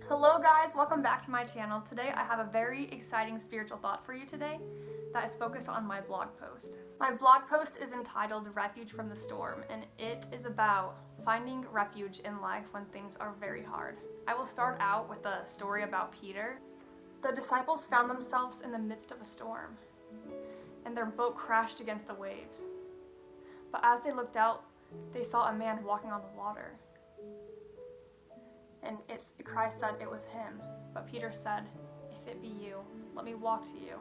Hello guys, welcome back to my channel. Today I have a very exciting spiritual thought for you today that is focused on my blog post. My blog post is entitled Refuge from the Storm, and it is about finding refuge in life when things are very hard. I will start out with a story about Peter. The disciples found themselves in the midst of a storm, and their boat crashed against the waves. But as they looked out, they saw a man walking on the water. And Christ said it was him. But Peter said, "If it be you, let me walk to you."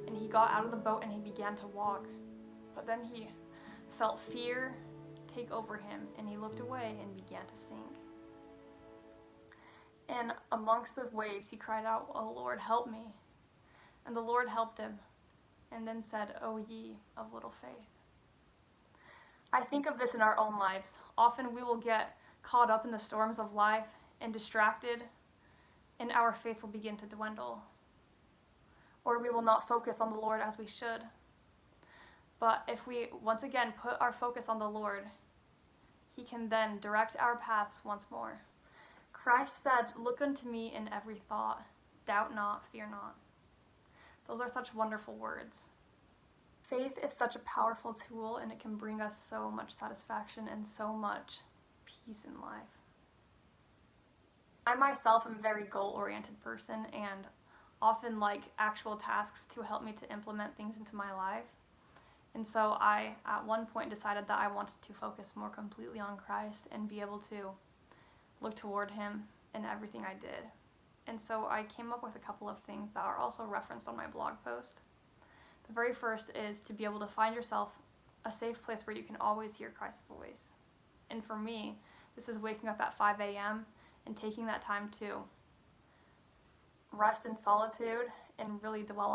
And he got out of the boat and he began to walk. But then he felt fear take over him, and he looked away and began to sink. And amongst the waves he cried out, "Oh Lord, help me." And the Lord helped him, and then said, "O ye of little faith." I think of this in our own lives. Often we will get caught up in the storms of life and distracted, and our faith will begin to dwindle. Or we will not focus on the Lord as we should. But if we once again put our focus on the Lord, He can then direct our paths once more. Christ said, "Look unto me in every thought, doubt not, fear not." Those are such wonderful words. Faith is such a powerful tool, and it can bring us so much satisfaction and so much peace in life. I myself am a very goal-oriented person and often like actual tasks to help me to implement things into my life. And so I, at one point, decided that I wanted to focus more completely on Christ and be able to look toward Him in everything I did. And so I came up with a couple of things that are also referenced on my blog post. The very first is to be able to find yourself a safe place where you can always hear Christ's voice. And for me, this is waking up at 5 a.m. and taking that time to rest in solitude and really dwell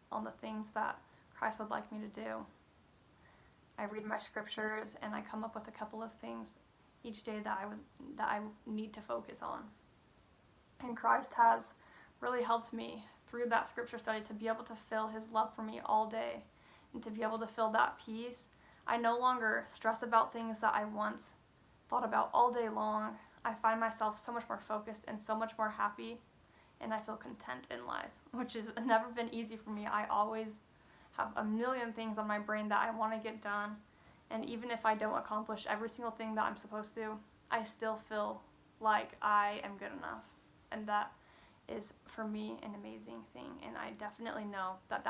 on the things that Christ would like me to do. I read my scriptures and I come up with a couple of things each day that I need to focus on. And Christ has really helped me through that scripture study to be able to feel His love for me all day and to be able to feel that peace. I no longer stress about things that I once thought about all day long. I find myself so much more focused and so much more happy, and I feel content in life, which has never been easy for me. I always have a million things on my brain that I want to get done, and even if I don't accomplish every single thing that I'm supposed to, I still feel like I am good enough, and that is for me an amazing thing. And I definitely know that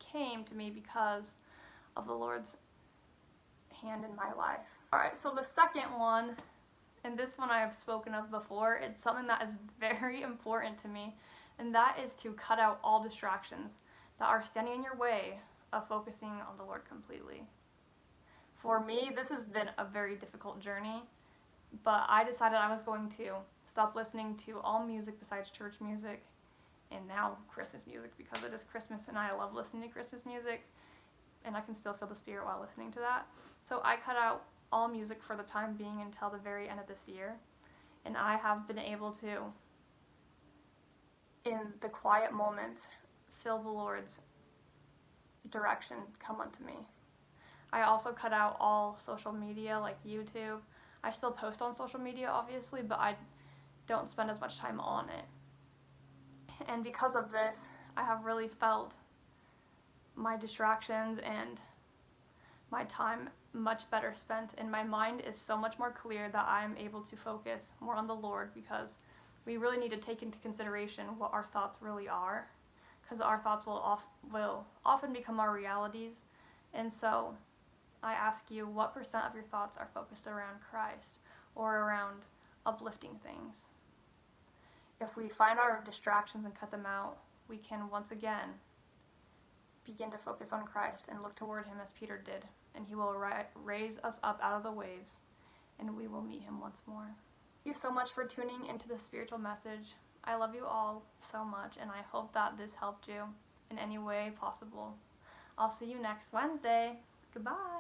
came to me because of the Lord's hand in my life. All right, so the second one, and this one I have spoken of before, it's something that is very important to me, and that is to cut out all distractions that are standing in your way of focusing on the Lord completely. For me, this has been a very difficult journey, but I decided I was going to stop listening to all music besides church music, and now Christmas music, because it is Christmas and I love listening to Christmas music, and I can still feel the Spirit while listening to that. So I cut out all music for the time being until the very end of this year, and I have been able to, in the quiet moments, feel the Lord's direction come unto me. I also cut out all social media like YouTube. I still post on social media obviously, but I don't spend as much time on it. And because of this, I have really felt my distractions and my time much better spent, and my mind is so much more clear that I'm able to focus more on the Lord, because we really need to take into consideration what our thoughts really are, because our thoughts will often become our realities. And so I ask you, what % of your thoughts are focused around Christ or around uplifting things? If we find our distractions and cut them out, we can once again begin to focus on Christ and look toward Him as Peter did, and He will raise us up out of the waves, and we will meet Him once more. Thank you so much for tuning into this spiritual message. I love you all so much, and I hope that this helped you in any way possible. I'll see you next Wednesday. Goodbye.